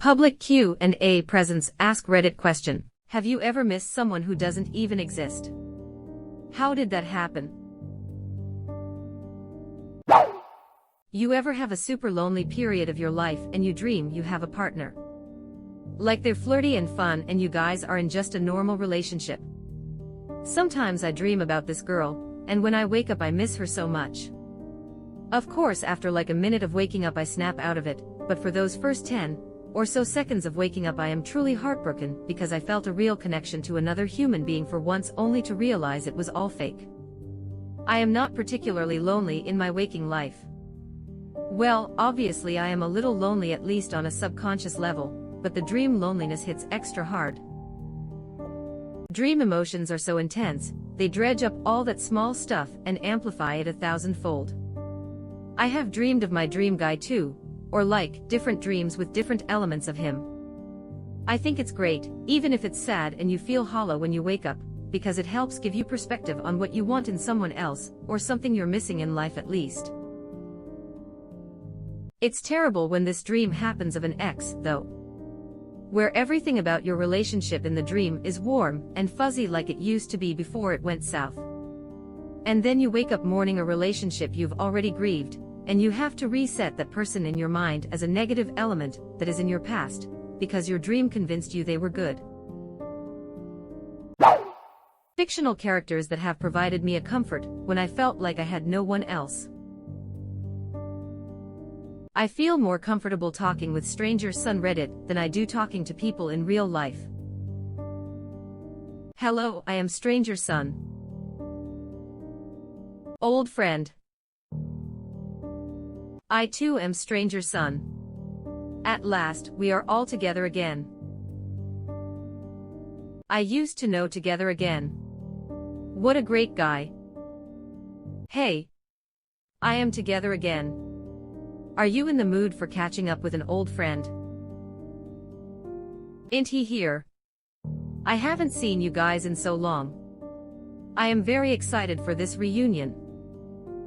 Public Q&A presents AskReddit question. Have you ever missed someone who doesn't even exist? How did that happen? You ever have a super lonely period of your life and you dream you have a partner? Like they're flirty and fun and you guys are in just a normal relationship. Sometimes I dream about this girl, and when I wake up I miss her so much. Of course after like a minute of waking up I snap out of it, but for those first 10 or so seconds of waking up I am truly heartbroken because I felt a real connection to another human being for once only to realize it was all fake. I am not particularly lonely in my waking life. Well, obviously I am a little lonely at least on a subconscious level, but the dream loneliness hits extra hard. Dream emotions are so intense, they dredge up all that small stuff and amplify it 1,000-fold. I have dreamed of my dream guy too, or like, different dreams with different elements of him. I think it's great, even if it's sad and you feel hollow when you wake up, because it helps give you perspective on what you want in someone else, or something you're missing in life at least. It's terrible when this dream happens of an ex, though. Where everything about your relationship in the dream is warm and fuzzy like it used to be before it went south. And then you wake up mourning a relationship you've already grieved, and you have to reset that person in your mind as a negative element that is in your past, because your dream convinced you they were good. Fictional characters that have provided me a comfort when I felt like I had no one else. I feel more comfortable talking with strangers on Reddit than I do talking to people in real life. Hello, I am Stranger Sun. Old friend. I too am Stranger Sun. At last, we are all together again. I used to know together again. What a great guy. Hey. I am together again. Are you in the mood for catching up with an old friend? Ain't he here? I haven't seen you guys in so long. I am very excited for this reunion.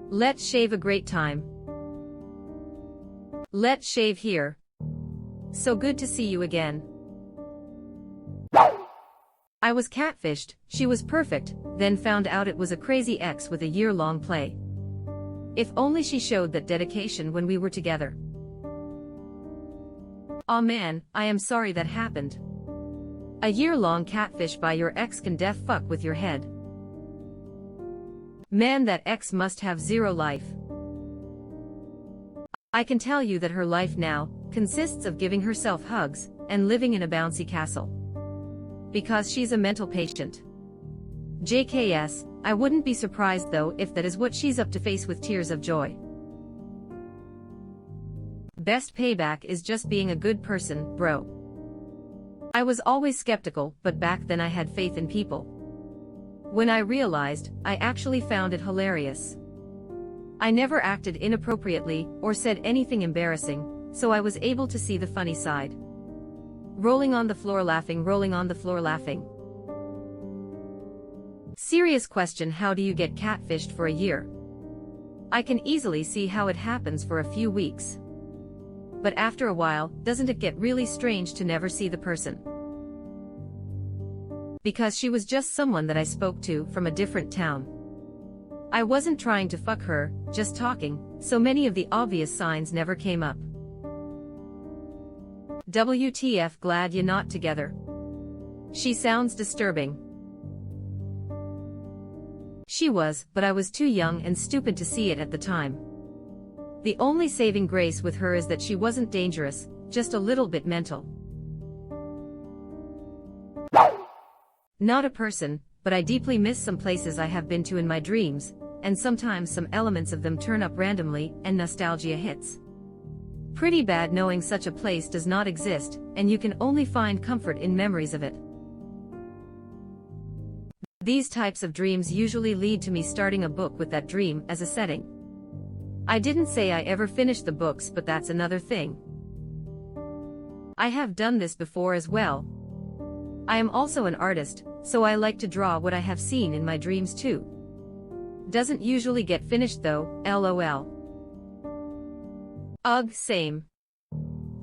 Let's shave a great time. Let's shave here. So good to see you again. I was catfished, she was perfect, then found out it was a crazy ex with a year-long play. If only she showed that dedication when we were together. Aw man, I am sorry that happened. A year-long catfish by your ex can def fuck with your head. Man, that ex must have zero life. I can tell you that her life now consists of giving herself hugs and living in a bouncy castle. Because she's a mental patient. JKS, I wouldn't be surprised though if that is what she's up to face with tears of joy. Best payback is just being a good person, bro. I was always skeptical, but back then I had faith in people. When I realized, I actually found it hilarious. I never acted inappropriately or said anything embarrassing, so I was able to see the funny side. Rolling on the floor laughing, rolling on the floor laughing. Serious question, how do you get catfished for a year? I can easily see how it happens for a few weeks. But after a while, doesn't it get really strange to never see the person? Because she was just someone that I spoke to from a different town. I wasn't trying to fuck her, just talking, so many of the obvious signs never came up. WTF, glad you're not together. She sounds disturbing. She was, but I was too young and stupid to see it at the time. The only saving grace with her is that she wasn't dangerous, just a little bit mental. Not a person, but I deeply miss some places I have been to in my dreams, and sometimes some elements of them turn up randomly and nostalgia hits. Pretty bad knowing such a place does not exist, and you can only find comfort in memories of it. These types of dreams usually lead to me starting a book with that dream as a setting. I didn't say I ever finished the books, but that's another thing. I have done this before as well. I am also an artist, so I like to draw what I have seen in my dreams too. Doesn't usually get finished though, lol. Ugh, same.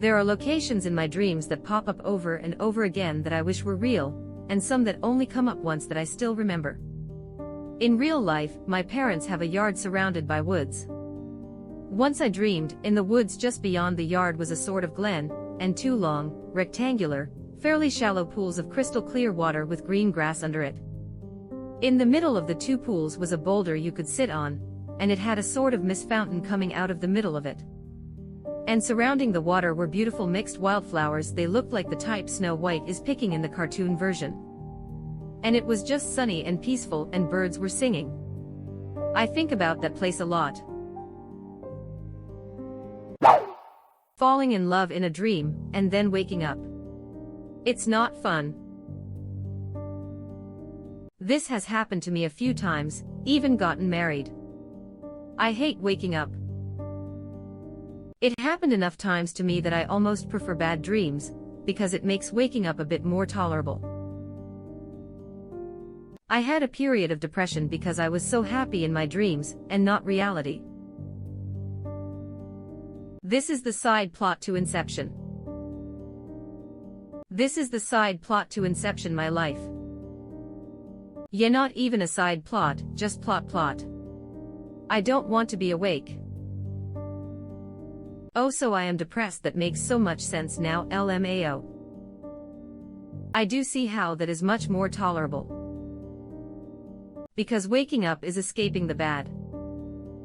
There are locations in my dreams that pop up over and over again that I wish were real, and some that only come up once that I still remember. In real life, my parents have a yard surrounded by woods. Once I dreamed, in the woods just beyond the yard was a sort of glen, and two long, rectangular, fairly shallow pools of crystal clear water with green grass under it. In the middle of the two pools was a boulder you could sit on, and it had a sort of mist fountain coming out of the middle of it. And surrounding the water were beautiful mixed wildflowers. They looked like the type Snow White is picking in the cartoon version. And it was just sunny and peaceful, and birds were singing. I think about that place a lot. Falling in love in a dream, and then waking up. It's not fun. This has happened to me a few times, even gotten married. I hate waking up. It happened enough times to me that I almost prefer bad dreams, because it makes waking up a bit more tolerable. I had a period of depression because I was so happy in my dreams, and not reality. This is the side plot to Inception. This is the side plot to Inception, my life. Yeah, not even a side plot, just plot. I don't want to be awake. Oh, so I am depressed. That makes so much sense now, LMAO. I do see how that is much more tolerable. Because waking up is escaping the bad.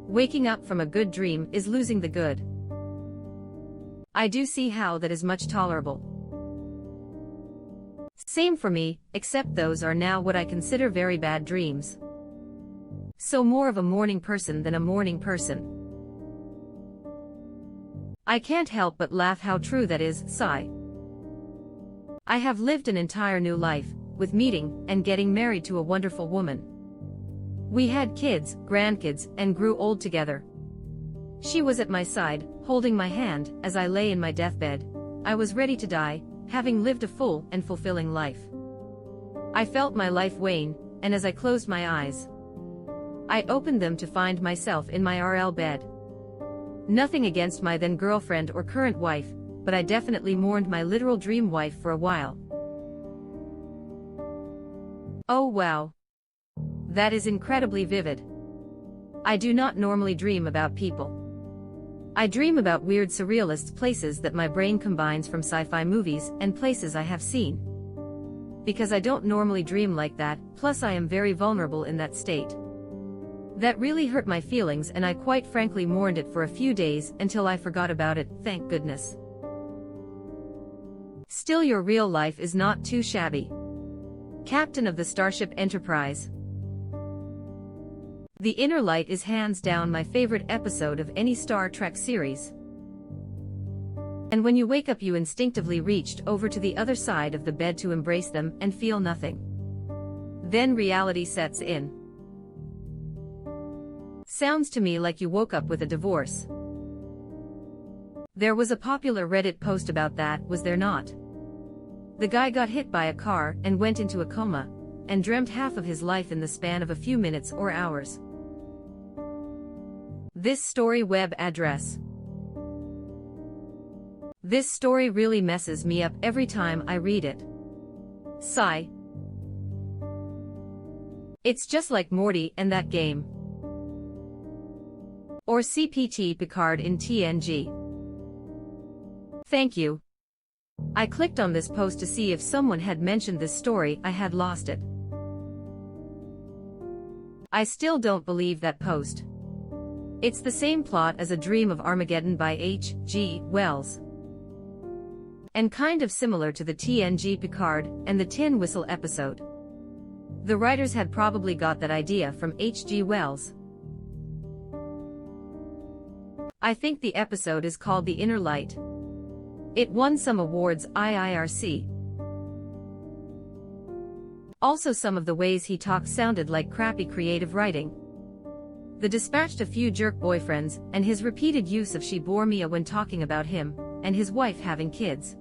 Waking up from a good dream is losing the good. I do see how that is much tolerable. Same for me, except those are now what I consider very bad dreams. So more of a morning person than a morning person. I can't help but laugh how true that is, sigh. I have lived an entire new life, with meeting and getting married to a wonderful woman. We had kids, grandkids, and grew old together. She was at my side, holding my hand, as I lay in my deathbed. I was ready to die, having lived a full and fulfilling life. I felt my life wane, and as I closed my eyes, I opened them to find myself in my RL bed. Nothing against my then girlfriend or current wife, but I definitely mourned my literal dream wife for a while. Oh wow. That is incredibly vivid. I do not normally dream about people. I dream about weird surrealist places that my brain combines from sci-fi movies and places I have seen. Because I don't normally dream like that, plus I am very vulnerable in that state. That really hurt my feelings, and I quite frankly mourned it for a few days until I forgot about it, thank goodness. Still, your real life is not too shabby. Captain of the Starship Enterprise. The Inner Light is hands down my favorite episode of any Star Trek series. And when you wake up, you instinctively reached over to the other side of the bed to embrace them and feel nothing. Then reality sets in. Sounds to me like you woke up with a divorce. There was a popular Reddit post about that, was there not? The guy got hit by a car and went into a coma, and dreamt half of his life in the span of a few minutes or hours. This story web address. This story really messes me up every time I read it. Sigh. It's just like Morty and that game. Or CPT Picard in TNG. Thank you. I clicked on this post to see if someone had mentioned this story. I had lost it. I still don't believe that post. It's the same plot as A Dream of Armageddon by H.G. Wells. And kind of similar to the TNG Picard and the Tin Whistle episode. The writers had probably got that idea from H.G. Wells. I think the episode is called The Inner Light. It won some awards IIRC. Also, some of the ways he talked sounded like crappy creative writing. The dispatched a few jerk boyfriends, and his repeated use of she bore Mia when talking about him, and his wife having kids.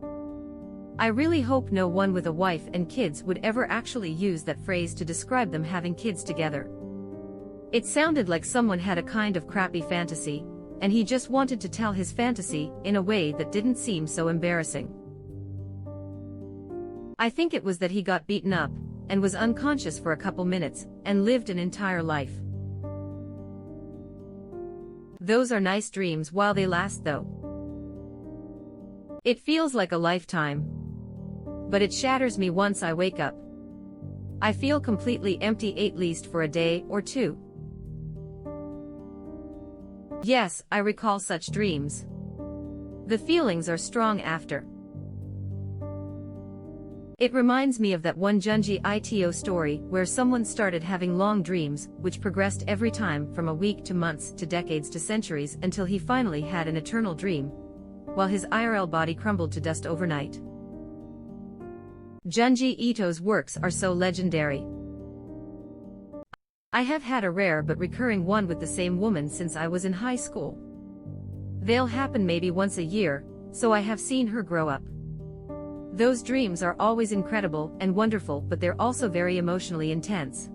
I really hope no one with a wife and kids would ever actually use that phrase to describe them having kids together. It sounded like someone had a kind of crappy fantasy, and he just wanted to tell his fantasy in a way that didn't seem so embarrassing. I think it was that he got beaten up, and was unconscious for a couple minutes, and lived an entire life. Those are nice dreams while they last though. It feels like a lifetime. But it shatters me once I wake up. I feel completely empty at least for a day or two. Yes, I recall such dreams. The feelings are strong after. It reminds me of that one Junji Ito story where someone started having long dreams, which progressed every time from a week to months to decades to centuries until he finally had an eternal dream, while his IRL body crumbled to dust overnight. Junji Ito's works are so legendary. I have had a rare but recurring one with the same woman since I was in high school. They'll happen maybe once a year, so I have seen her grow up. Those dreams are always incredible and wonderful, but they're also very emotionally intense.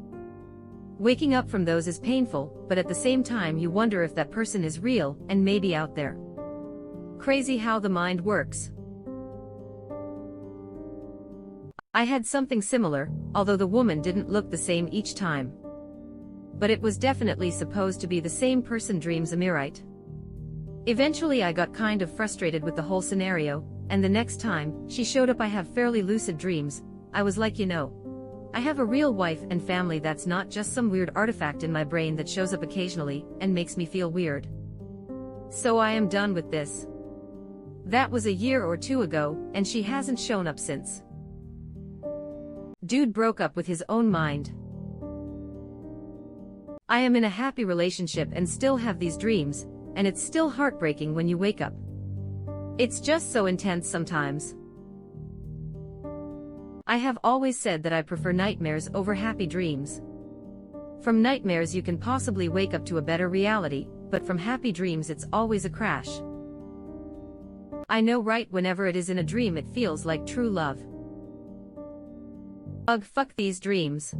Waking up from those is painful, but at the same time you wonder if that person is real and maybe out there. Crazy how the mind works. I had something similar, although the woman didn't look the same each time. But it was definitely supposed to be the same person. Dreams am I right? Eventually I got kind of frustrated with the whole scenario, and the next time she showed up I have fairly lucid dreams. I was like, I have a real wife and family, that's not just some weird artifact in my brain that shows up occasionally and makes me feel weird. So I am done with this. That was a year or two ago, and she hasn't shown up since. Dude broke up with his own mind. I am in a happy relationship and still have these dreams, and it's still heartbreaking when you wake up. It's just so intense sometimes. I have always said that I prefer nightmares over happy dreams. From nightmares you can possibly wake up to a better reality, but from happy dreams it's always a crash. I know, right? Whenever it is in a dream it feels like true love. Ugh, fuck these dreams.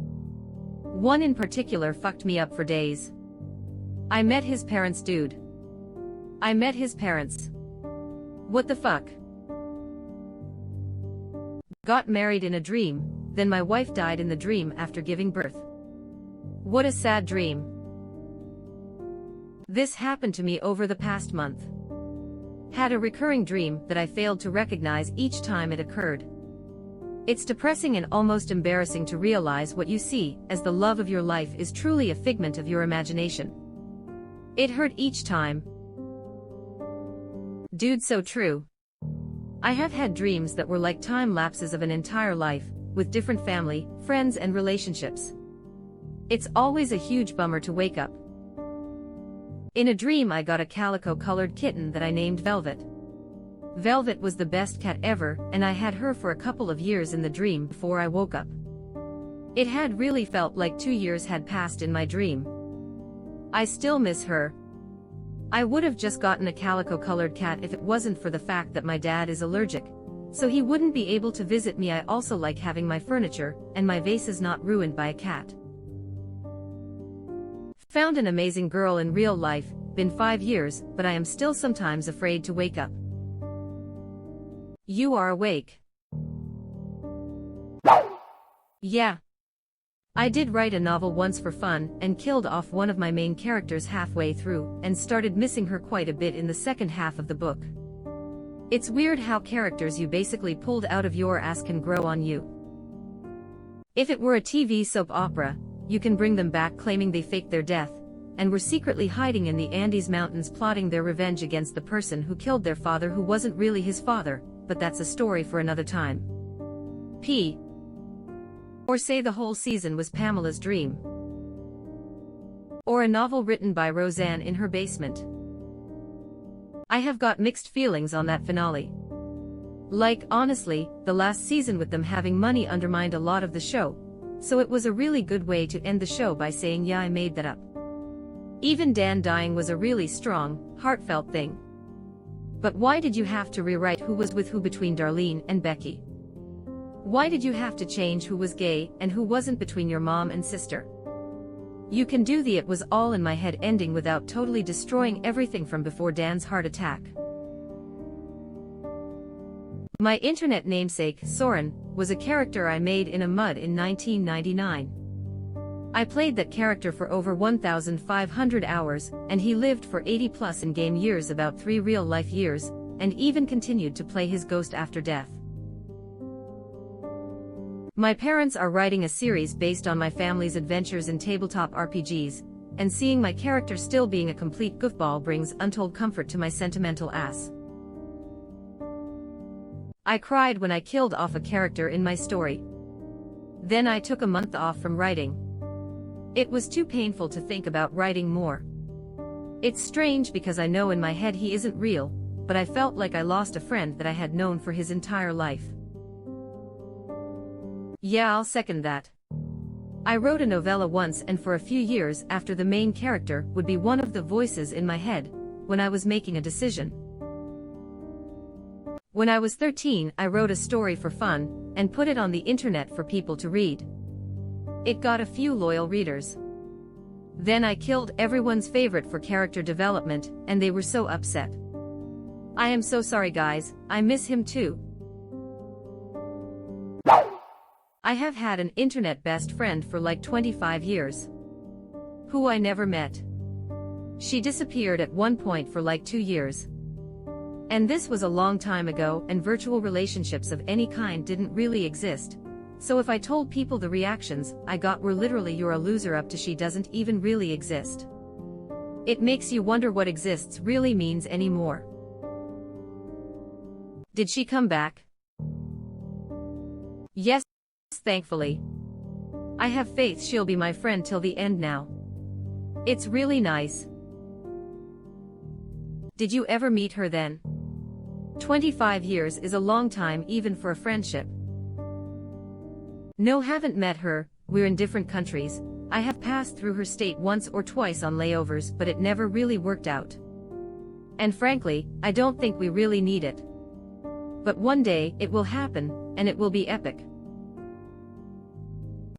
One in particular fucked me up for days. I met his parents, dude. I met his parents. What the fuck? Got married in a dream, then my wife died in the dream after giving birth. What a sad dream. This happened to me over the past month. Had a recurring dream that I failed to recognize each time it occurred. It's depressing and almost embarrassing to realize what you see as the love of your life is truly a figment of your imagination. It hurt each time. Dude, so true. I have had dreams that were like time lapses of an entire life, with different family, friends and relationships. It's always a huge bummer to wake up. In a dream I got a calico-colored kitten that I named Velvet. Velvet was the best cat ever, and I had her for a couple of years in the dream before I woke up. It had really felt like 2 years had passed in my dream. I still miss her. I would have just gotten a calico-colored cat if it wasn't for the fact that my dad is allergic, so he wouldn't be able to visit me. I also like having my furniture and my vases not ruined by a cat. Found an amazing girl in real life, been 5 years, but I am still sometimes afraid to wake up. You are awake. Yeah. I did write a novel once for fun and killed off one of my main characters halfway through and started missing her quite a bit in the second half of the book. It's weird how characters you basically pulled out of your ass can grow on you. If it were a TV soap opera, you can bring them back claiming they faked their death and were secretly hiding in the Andes Mountains plotting their revenge against the person who killed their father who wasn't really his father, but that's a story for another time. Or say the whole season was Pamela's dream. Or a novel written by Roseanne in her basement. I have got mixed feelings on that finale. Like, honestly, the last season with them having money undermined a lot of the show, so it was a really good way to end the show by saying, yeah, I made that up. Even Dan dying was a really strong, heartfelt thing. But why did you have to rewrite who was with who between Darlene and Becky? Why did you have to change who was gay and who wasn't between your mom and sister? You can do the "it was all in my head" ending without totally destroying everything from before Dan's heart attack. My internet namesake, Soren, was a character I made in a MUD in 1999. I played that character for over 1,500 hours, and he lived for 80+ in-game years, about 3 real-life years, and even continued to play his ghost after death. My parents are writing a series based on my family's adventures in tabletop RPGs, and seeing my character still being a complete goofball brings untold comfort to my sentimental ass. I cried when I killed off a character in my story. Then I took a month off from writing. It was too painful to think about writing more. It's strange because I know in my head he isn't real, but I felt like I lost a friend that I had known for his entire life. Yeah, I'll second that. I wrote a novella once, and for a few years after, the main character would be one of the voices in my head when I was making a decision. When I was 13, I wrote a story for fun and put it on the internet for people to read. It got a few loyal readers. Then I killed everyone's favorite for character development, and they were so upset. I am so sorry, guys, I miss him too. I have had an internet best friend for like 25 years. Who I never met. She disappeared at one point for like 2 years. And this was a long time ago, and virtual relationships of any kind didn't really exist. So if I told people, the reactions I got were literally "you're a loser" up to "she doesn't even really exist." It makes you wonder what exists really means anymore. Did she come back? Yes, thankfully. I have faith she'll be my friend till the end now. It's really nice. Did you ever meet her then? 25 years is a long time even for a friendship. No, haven't met her, we're in different countries. I have passed through her state once or twice on layovers, but it never really worked out. And frankly, I don't think we really need it. But one day, it will happen, and it will be epic.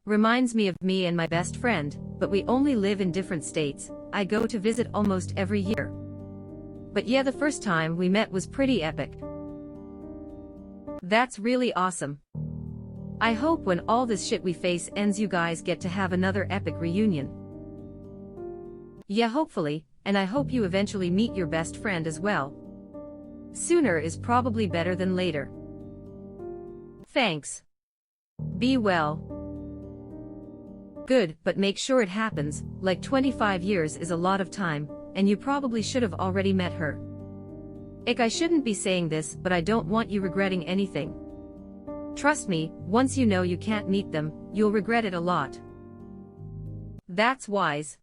Reminds me of me and my best friend, but we only live in different states. I go to visit almost every year. But yeah, the first time we met was pretty epic. That's really awesome. I hope when all this shit we face ends, you guys get to have another epic reunion. Yeah, hopefully, and I hope you eventually meet your best friend as well. Sooner is probably better than later. Thanks. Be well. Good, but make sure it happens. Like 25 years is a lot of time, and you probably should have already met her. I shouldn't be saying this, but I don't want you regretting anything. Trust me, once you know you can't meet them, you'll regret it a lot. That's wise.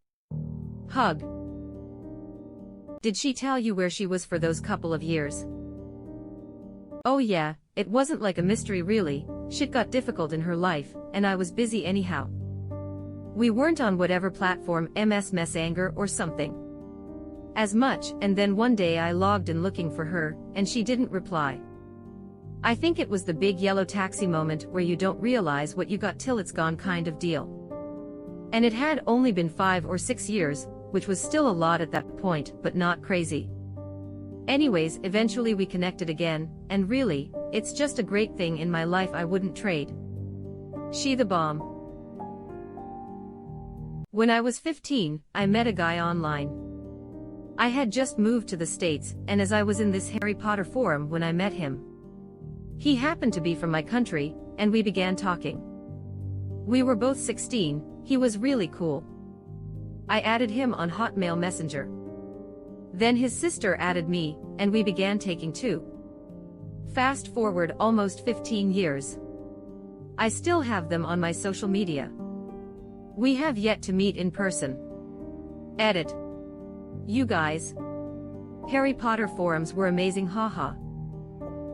Hug. Did she tell you where she was for those couple of years? Oh yeah, it wasn't like a mystery really. Shit got difficult in her life, and I was busy anyhow. We weren't on whatever platform, MS Messenger or something. As much, and then one day I logged in looking for her, and she didn't reply. I think it was the big yellow taxi moment where you don't realize what you got till it's gone kind of deal. And it had only been 5 or 6 years, which was still a lot at that point, but not crazy. Anyways, eventually we connected again, and really, it's just a great thing in my life I wouldn't trade. She the bomb. When I was 15, I met a guy online. I had just moved to the States, and as I was in this Harry Potter forum when I met him. He happened to be from my country, and we began talking. We were both 16, he was really cool. I added him on Hotmail Messenger. Then his sister added me, and we began taking to. Fast forward almost 15 years. I still have them on my social media. We have yet to meet in person. Edit. You guys. Harry Potter forums were amazing, haha.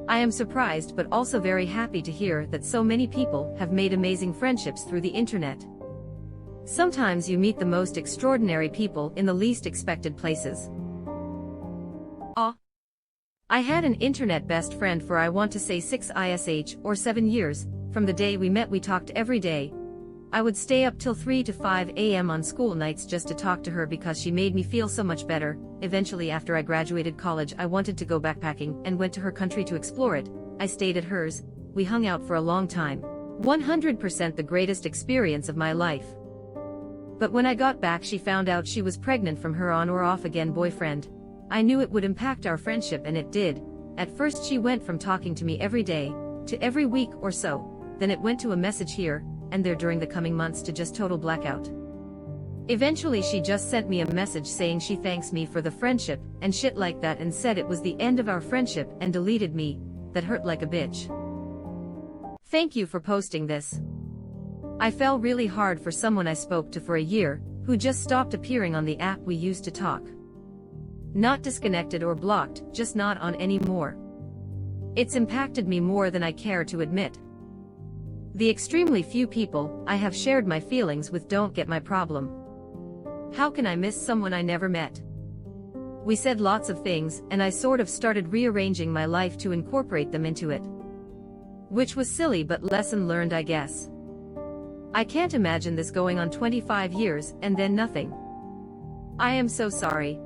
I am surprised but also very happy to hear that so many people have made amazing friendships through the internet. Sometimes you meet the most extraordinary people in the least expected places. I had an internet best friend for I want to say 6 or 7 years. From the day we met we talked every day. I would stay up till 3 to 5 a.m. on school nights just to talk to her because she made me feel so much better. Eventually, after I graduated college, I wanted to go backpacking and went to her country to explore it. I stayed at hers. We hung out for a long time. 100% the greatest experience of my life. But when I got back, she found out she was pregnant from her on or off again boyfriend. I knew it would impact our friendship, and it did. At first she went from talking to me every day, to every week or so, then it went to a message here and there during the coming months to just total blackout. Eventually she just sent me a message saying she thanks me for the friendship and shit like that, and said it was the end of our friendship and deleted me. That hurt like a bitch. Thank you for posting this. I fell really hard for someone I spoke to for a year, who just stopped appearing on the app we used to talk. Not disconnected or blocked, just not on anymore. It's impacted me more than I care to admit. The extremely few people I have shared my feelings with don't get my problem. How can I miss someone I never met? We said lots of things, and I sort of started rearranging my life to incorporate them into it. Which was silly, but lesson learned, I guess. I can't imagine this going on 25 years and then nothing. I am so sorry.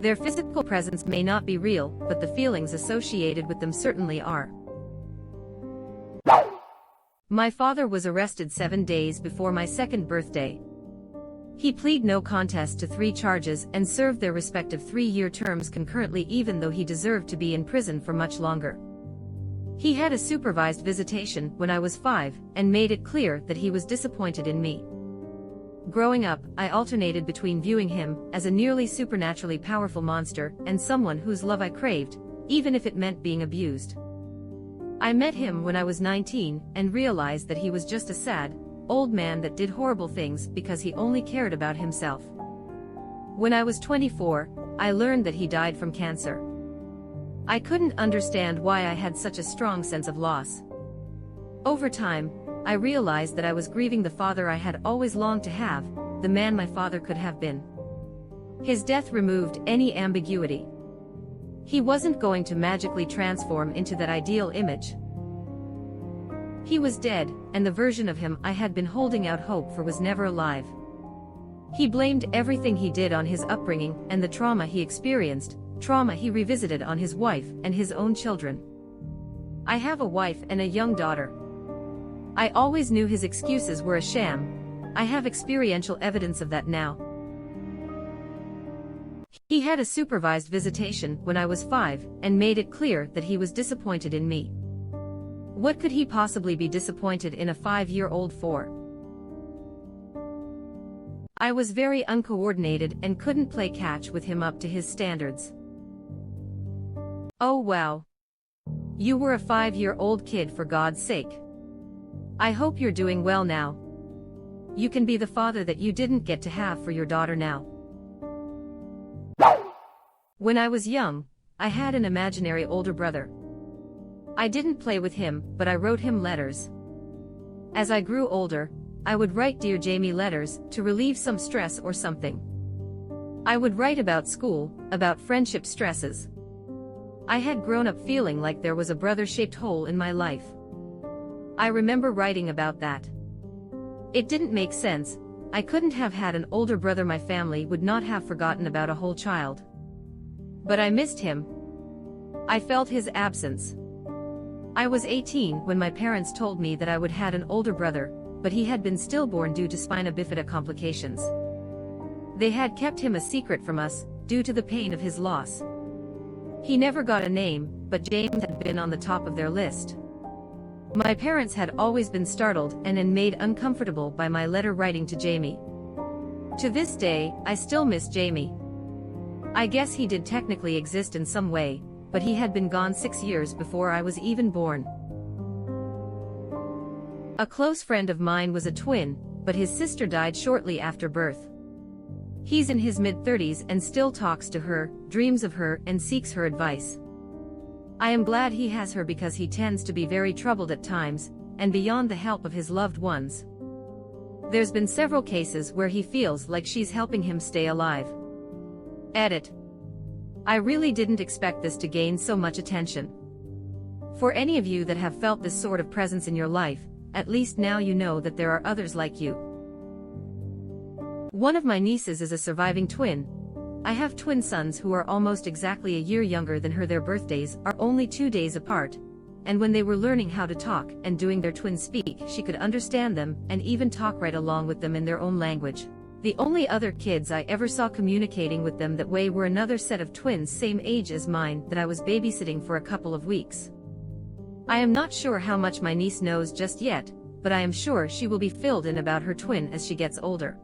Their physical presence may not be real, but the feelings associated with them certainly are. My father was arrested 7 days before my second birthday. He pleaded no contest to 3 charges and served their respective 3-year terms concurrently, even though he deserved to be in prison for much longer. He had a supervised visitation when I was 5 and made it clear that he was disappointed in me. Growing up, I alternated between viewing him as a nearly supernaturally powerful monster and someone whose love I craved, even if it meant being abused. I met him when I was 19 and realized that he was just a sad, old man that did horrible things because he only cared about himself. When I was 24, I learned that he died from cancer. I couldn't understand why I had such a strong sense of loss. Over time, I realized that I was grieving the father I had always longed to have, the man my father could have been. His death removed any ambiguity. He wasn't going to magically transform into that ideal image. He was dead, and the version of him I had been holding out hope for was never alive. He blamed everything he did on his upbringing and the trauma he experienced, trauma he revisited on his wife and his own children. I have a wife and a young daughter. I always knew his excuses were a sham. I have experiential evidence of that now. He had a supervised visitation when I was 5 and made it clear that he was disappointed in me. What could he possibly be disappointed in a 5-year-old for? I was very uncoordinated and couldn't play catch with him up to his standards. Oh wow. You were a 5-year-old kid, for God's sake. I hope you're doing well now. You can be the father that you didn't get to have for your daughter now. When I was young, I had an imaginary older brother. I didn't play with him, but I wrote him letters. As I grew older, I would write Dear Jamie letters to relieve some stress or something. I would write about school, about friendship stresses. I had grown up feeling like there was a brother-shaped hole in my life. I remember writing about that. It didn't make sense. I couldn't have had an older brother. My family would not have forgotten about a whole child. But I missed him. I felt his absence. I was 18 when my parents told me that I would have an older brother, but he had been stillborn due to spina bifida complications. They had kept him a secret from us, due to the pain of his loss. He never got a name, but James had been on the top of their list. My parents had always been startled and made uncomfortable by my letter writing to Jamie. To this day, I still miss Jamie. I guess he did technically exist in some way, but he had been gone 6 years before I was even born. A close friend of mine was a twin, but his sister died shortly after birth. He's in his mid-30s and still talks to her, dreams of her, and seeks her advice. I am glad he has her because he tends to be very troubled at times, and beyond the help of his loved ones. There's been several cases where he feels like she's helping him stay alive. Edit. I really didn't expect this to gain so much attention. For any of you that have felt this sort of presence in your life, at least now you know that there are others like you. One of my nieces is a surviving twin. I have twin sons who are almost exactly a year younger than her. Their birthdays are only 2 days apart, and when they were learning how to talk and doing their twin speak, she could understand them and even talk right along with them in their own language. The only other kids I ever saw communicating with them that way were another set of twins same age as mine that I was babysitting for a couple of weeks. I am not sure how much my niece knows just yet, but I am sure she will be filled in about her twin as she gets older.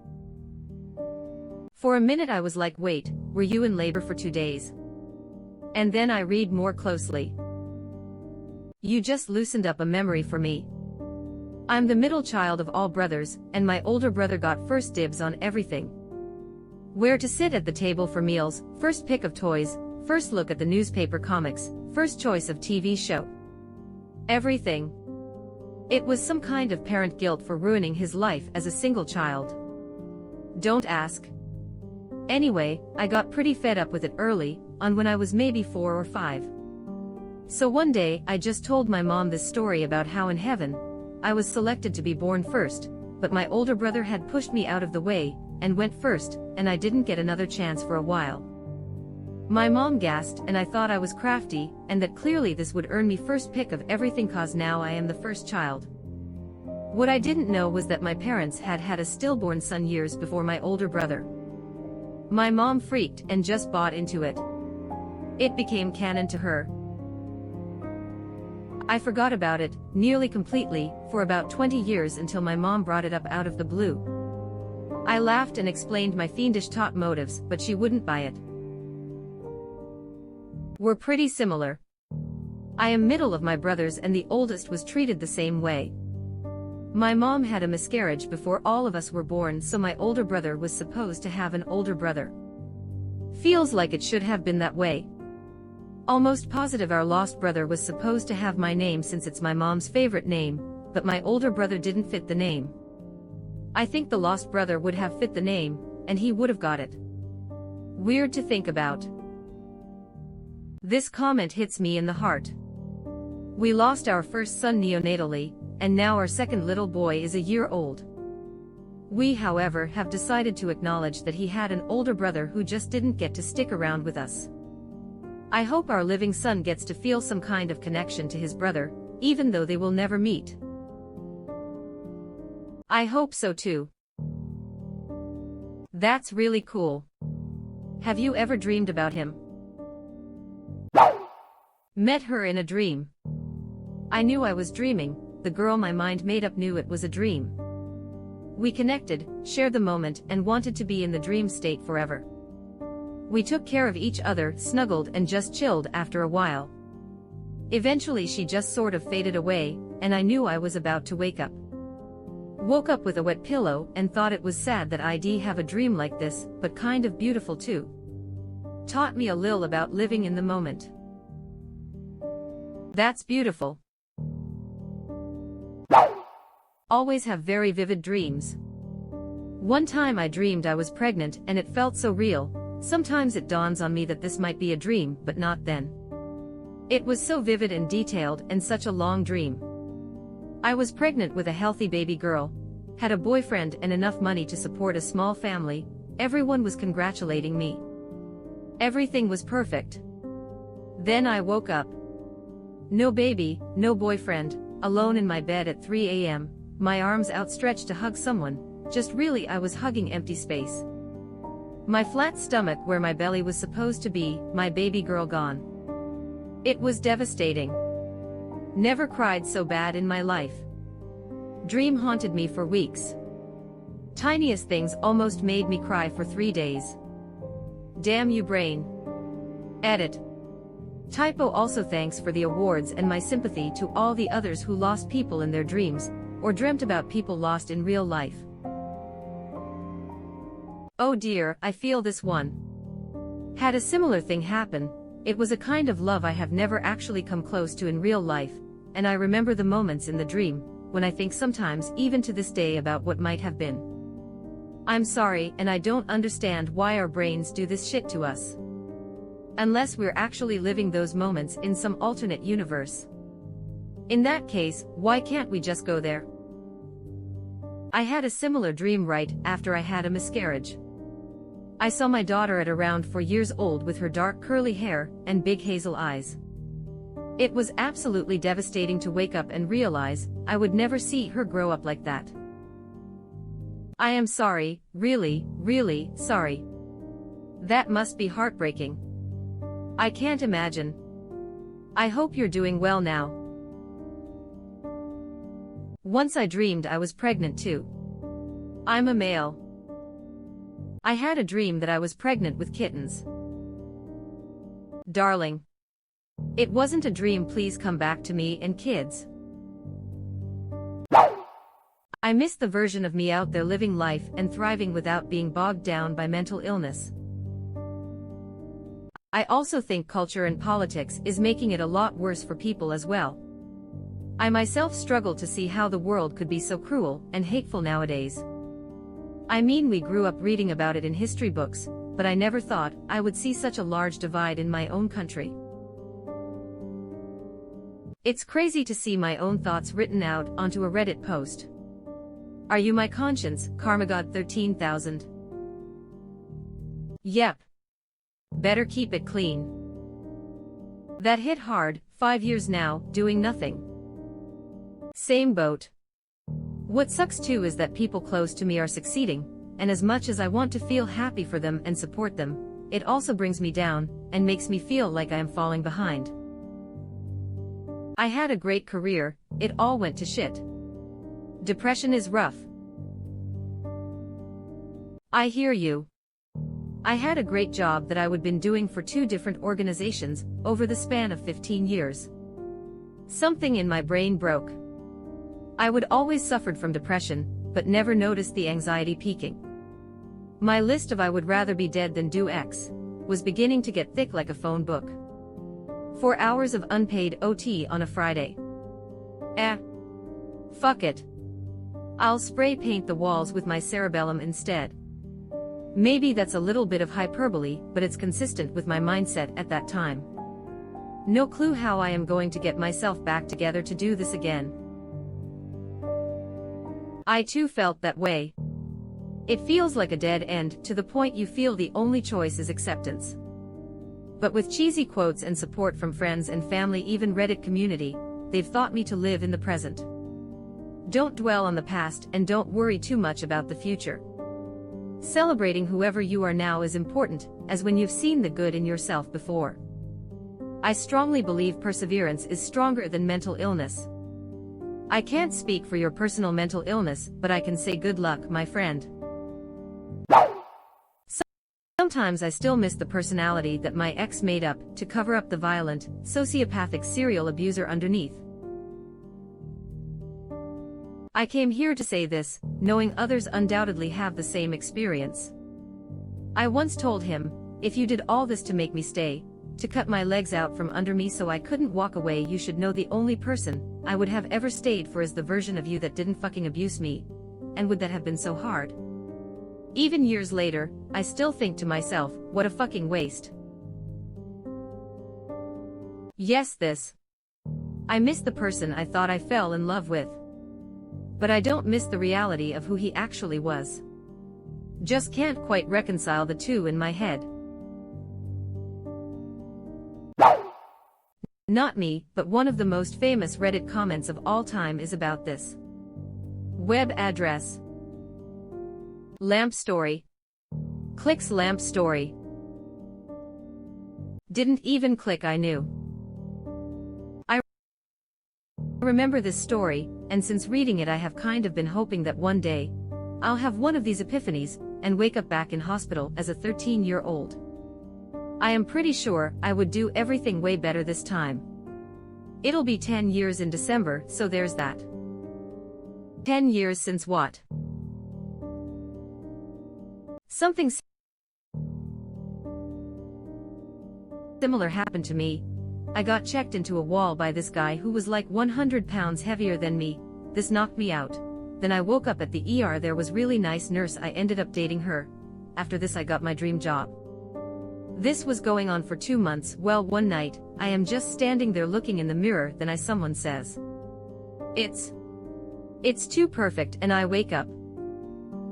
For a minute I was like, wait, were you in labor for 2 days? And then I read more closely. You just loosened up a memory for me. I'm the middle child of all brothers, and my older brother got first dibs on everything. Where to sit at the table for meals, first pick of toys, first look at the newspaper, comics, first choice of TV show. Everything. It was some kind of parent guilt for ruining his life as a single child. Don't ask. Anyway, I got pretty fed up with it early on when I was maybe 4 or 5. So one day I just told my mom this story about how in heaven, I was selected to be born first, but my older brother had pushed me out of the way and went first, and I didn't get another chance for a while. My mom gasped, and I thought I was crafty and that clearly this would earn me first pick of everything cause now I am the first child. What I didn't know was that my parents had had a stillborn son years before my older brother. My mom freaked and just bought into it. It became canon to her. I forgot about it, nearly completely, for about 20 years until my mom brought it up out of the blue. I laughed and explained my fiendish thought motives, but she wouldn't buy it. We're pretty similar. I am middle of my brothers and the oldest was treated the same way. My mom had a miscarriage before all of us were born, so my older brother was supposed to have an older brother. Feels like it should have been that way. Almost positive our lost brother was supposed to have my name since it's my mom's favorite name, but my older brother didn't fit the name. I think the lost brother would have fit the name, and he would have got it. Weird to think about. This comment hits me in the heart. We lost our first son neonatally, and now our second little boy is a year old. We, however, have decided to acknowledge that he had an older brother who just didn't get to stick around with us. I hope our living son gets to feel some kind of connection to his brother, even though they will never meet. I hope so too. That's really cool. Have you ever dreamed about him? Met her in a dream. I knew I was dreaming, the girl my mind made up knew it was a dream. We connected, shared the moment, and wanted to be in the dream state forever. We took care of each other, snuggled, and just chilled after a while. Eventually she just sort of faded away, and I knew I was about to wake up. Woke up with a wet pillow and thought it was sad that I'd have a dream like this, but kind of beautiful too. Taught me a little about living in the moment. That's beautiful. Always have very vivid dreams. One time I dreamed I was pregnant and it felt so real. Sometimes it dawns on me that this might be a dream, but not then. It was so vivid and detailed and such a long dream. I was pregnant with a healthy baby girl, had a boyfriend and enough money to support a small family. Everyone was congratulating me. Everything was perfect. Then I woke up. No baby, no boyfriend, alone in my bed at 3 a.m., my arms outstretched to hug someone, just really I was hugging empty space. My flat stomach where my belly was supposed to be, my baby girl gone. It was devastating. Never cried so bad in my life. Dream haunted me for weeks. Tiniest things almost made me cry for 3 days. Damn you brain. Edit. Typo. Also thanks for the awards and my sympathy to all the others who lost people in their dreams, or dreamt about people lost in real life. Oh dear, I feel this one. Had a similar thing happen. It was a kind of love I have never actually come close to in real life, and I remember the moments in the dream, when I think sometimes even to this day about what might have been. I'm sorry, and I don't understand why our brains do this shit to us. Unless we're actually living those moments in some alternate universe. In that case, why can't we just go there? I had a similar dream right after I had a miscarriage. I saw my daughter at around 4 years old with her dark curly hair and big hazel eyes. It was absolutely devastating to wake up and realize I would never see her grow up like that. I am sorry, really, really sorry. That must be heartbreaking. I can't imagine. I hope you're doing well now. Once I dreamed I was pregnant too. I'm a male. I had a dream that I was pregnant with kittens. Darling. It wasn't a dream, please come back to me and kids. I miss the version of me out there living life and thriving without being bogged down by mental illness. I also think culture and politics is making it a lot worse for people as well. I myself struggle to see how the world could be so cruel and hateful nowadays. I mean, we grew up reading about it in history books, but I never thought I would see such a large divide in my own country. It's crazy to see my own thoughts written out onto a Reddit post. Are you my conscience, Karmagod 13,000? Yep. Better keep it clean. That hit hard, 5 years now, doing nothing. Same boat. What sucks too is that people close to me are succeeding, and as much as I want to feel happy for them and support them, it also brings me down and makes me feel like I am falling behind. I had a great career, it all went to shit. Depression is rough. I hear you. I had a great job that I would been doing for 2 different organizations over the span of 15 years. Something in my brain broke. I would always suffered from depression, but never noticed the anxiety peaking. My list of I would rather be dead than do X was beginning to get thick like a phone book. 4 hours of unpaid OT on a Friday. Fuck it. I'll spray paint the walls with my cerebellum instead. Maybe that's a little bit of hyperbole, but it's consistent with my mindset at that time. No clue how I am going to get myself back together to do this again. I too felt that way. It feels like a dead end to the point you feel the only choice is acceptance. But with cheesy quotes and support from friends and family, even Reddit community, they've taught me to live in the present. Don't dwell on the past and don't worry too much about the future. Celebrating whoever you are now is important, as when you've seen the good in yourself before. I strongly believe perseverance is stronger than mental illness. I can't speak for your personal mental illness, but I can say good luck, my friend. Sometimes I still miss the personality that my ex made up to cover up the violent, sociopathic serial abuser underneath. I came here to say this, knowing others undoubtedly have the same experience. I once told him, if you did all this to make me stay, to cut my legs out from under me so I couldn't walk away, you should know the only person I would have ever stayed for is the version of you that didn't fucking abuse me. And would that have been so hard? Even years later, I still think to myself, what a fucking waste. Yes, this. I miss the person I thought I fell in love with. But I don't miss the reality of who he actually was. Just can't quite reconcile the two in my head. Not me, but one of the most famous Reddit comments of all time is about this. Web address. Lamp story. Clicks lamp story. Didn't even click, I knew. I remember this story, and since reading it I have kind of been hoping that one day, I'll have one of these epiphanies, and wake up back in hospital as a 13-year-old. I am pretty sure I would do everything way better this time. It'll be 10 years in December, so there's that. 10 years since what? Something similar happened to me. I got checked into a wall by this guy who was like 100 pounds heavier than me. This knocked me out. Then I woke up at the ER. There was really nice nurse. I ended up dating her. After this I got my dream job. This was going on for 2 months. Well, one night, I am just standing there looking in the mirror, then someone says, It's too perfect, and I wake up,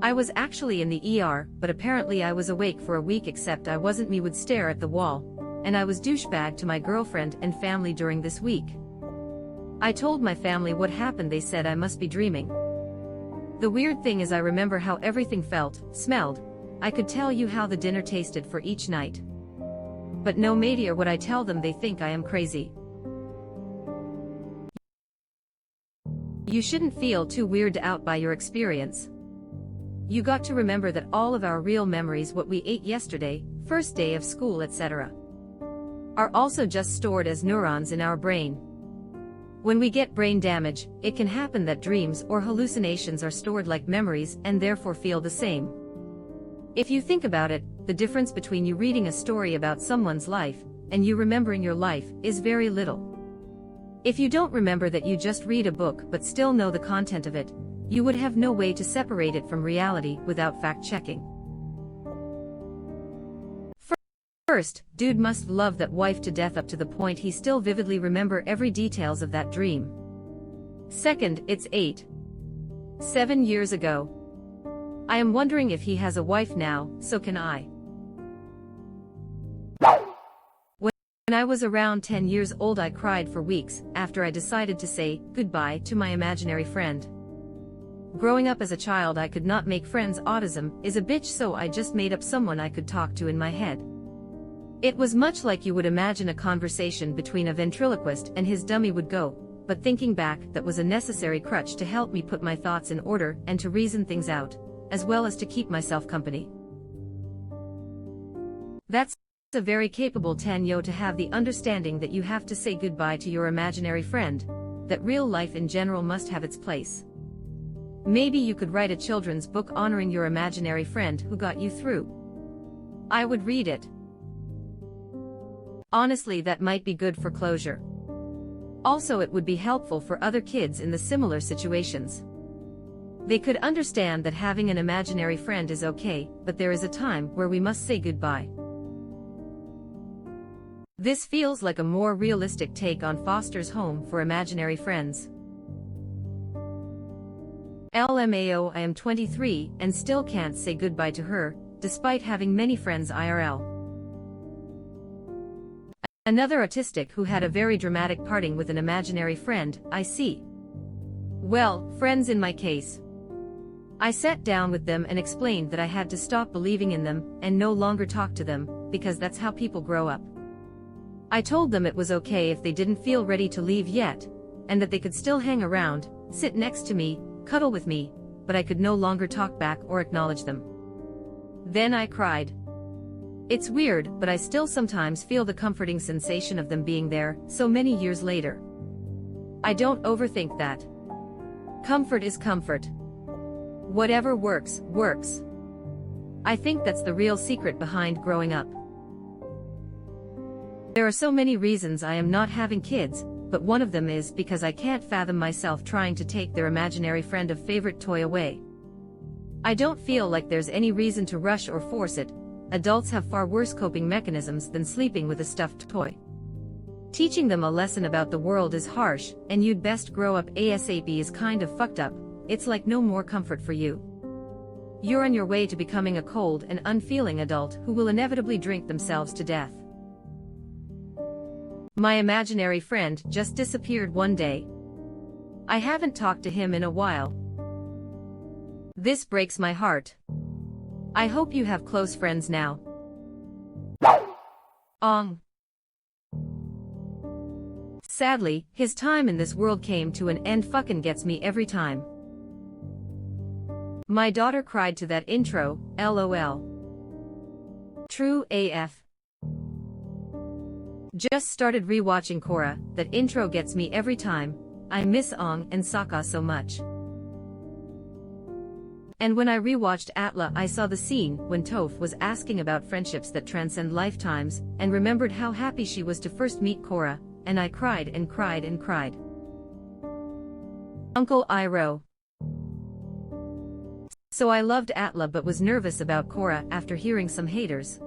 I was actually in the ER, but apparently I was awake for a week, except I wasn't. Me would stare at the wall, and I was douchebag to my girlfriend and family during this week. I told my family what happened. They said I must be dreaming. The weird thing is I remember how everything felt, smelled. I could tell you how the dinner tasted for each night. But no matter what I tell them, they think I am crazy. You shouldn't feel too weirded out by your experience. You got to remember that all of our real memories, what we ate yesterday, first day of school, etc., are also just stored as neurons in our brain. When we get brain damage, it can happen that dreams or hallucinations are stored like memories and therefore feel the same. If you think about it, the difference between you reading a story about someone's life and you remembering your life is very little. If you don't remember that, you just read a book but still know the content of it, you would have no way to separate it from reality without fact-checking. First, dude must love that wife to death up to the point he still vividly remember every details of that dream. Second, it's 7 years ago. I am wondering if he has a wife now, so can I. When I was around 10 years old, I cried for weeks after I decided to say goodbye to my imaginary friend. Growing up as a child, I could not make friends. Autism is a bitch, so I just made up someone I could talk to in my head. It was much like you would imagine a conversation between a ventriloquist and his dummy would go, but thinking back, that was a necessary crutch to help me put my thoughts in order and to reason things out, as well as to keep myself company. That's a very capable 10-yo to have the understanding that you have to say goodbye to your imaginary friend, that real life in general must have its place. Maybe you could write a children's book honoring your imaginary friend who got you through. I would read it. Honestly, that might be good for closure. Also, it would be helpful for other kids in the similar situations. They could understand that having an imaginary friend is okay, but there is a time where we must say goodbye. This feels like a more realistic take on foster's home for imaginary friends. LMAO, I am 23 and still can't say goodbye to her, despite having many friends IRL. Another autistic who had a very dramatic parting with an imaginary friend, I see. Well, friends in my case. I sat down with them and explained that I had to stop believing in them and no longer talk to them, because that's how people grow up. I told them it was okay if they didn't feel ready to leave yet, and that they could still hang around, sit next to me, cuddle with me, but I could no longer talk back or acknowledge them. Then I cried. It's weird, but I still sometimes feel the comforting sensation of them being there, so many years later. I don't overthink that. Comfort is comfort. Whatever works, works. I think that's the real secret behind growing up. There are so many reasons I am not having kids, but one of them is because I can't fathom myself trying to take their imaginary friend of favorite toy away. I don't feel like there's any reason to rush or force it. Adults have far worse coping mechanisms than sleeping with a stuffed toy. Teaching them a lesson about the world is harsh, and you'd best grow up ASAP is kind of fucked up. It's like no more comfort for you. You're on your way to becoming a cold and unfeeling adult who will inevitably drink themselves to death. My imaginary friend just disappeared one day. I haven't talked to him in a while. This breaks my heart. I hope you have close friends now. Sadly, his time in this world came to an end. Fucking gets me every time. My daughter cried to that intro, LOL. True AF. Just started rewatching Korra, that intro gets me every time. I miss Ong and Sokka so much. And when I rewatched Atla, I saw the scene when Toph was asking about friendships that transcend lifetimes, and remembered how happy she was to first meet Korra, and I cried and cried and cried. Uncle Iroh. So I loved Atla but was nervous about Korra after hearing some haters.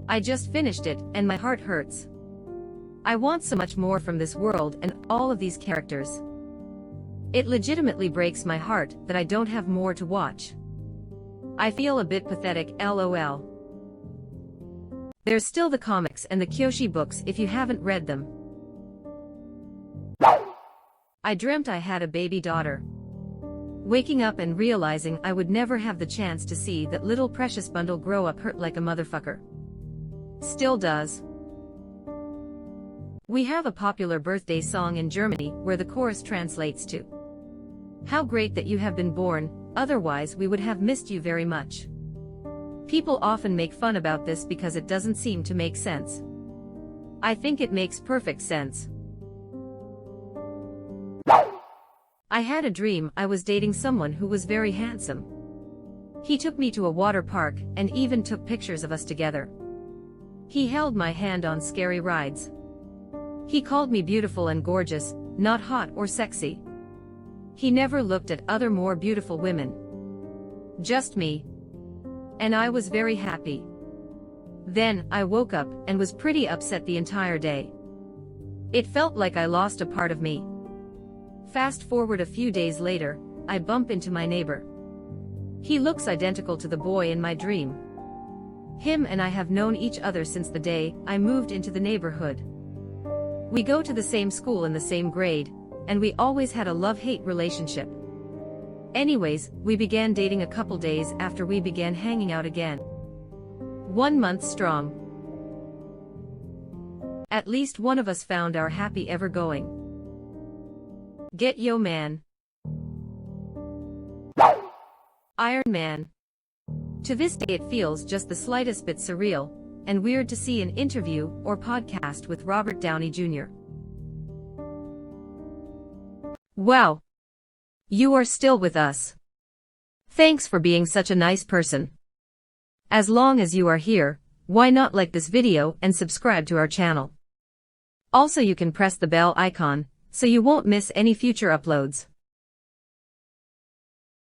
I just finished it, and my heart hurts. I want so much more from this world and all of these characters. It legitimately breaks my heart that I don't have more to watch. I feel a bit pathetic, lol. There's still the comics and the Kyoshi books if you haven't read them. I dreamt I had a baby daughter. Waking up and realizing I would never have the chance to see that little precious bundle grow up hurt like a motherfucker. Still does. We have a popular birthday song in Germany where the chorus translates to, "How great that you have been born, otherwise we would have missed you very much." People often make fun about this because it doesn't seem to make sense. I think it makes perfect sense. I had a dream I was dating someone who was very handsome. He took me to a water park and even took pictures of us together. He held my hand on scary rides. He called me beautiful and gorgeous, not hot or sexy. He never looked at other more beautiful women. Just me. And I was very happy. Then, I woke up and was pretty upset the entire day. It felt like I lost a part of me. Fast forward a few days later, I bump into my neighbor. He looks identical to the boy in my dream. Him and I have known each other since the day I moved into the neighborhood. We go to the same school in the same grade, and we always had a love-hate relationship. Anyways, we began dating a couple days after we began hanging out again. 1 month strong. At least one of us found our happy ever going. Get yo man. Iron Man. To this day it feels just the slightest bit surreal and weird to see an interview or podcast with Robert Downey Jr. Wow. You are still with us. Thanks for being such a nice person. As long as you are here, why not like this video and subscribe to our channel? Also you can press the bell icon, so you won't miss any future uploads.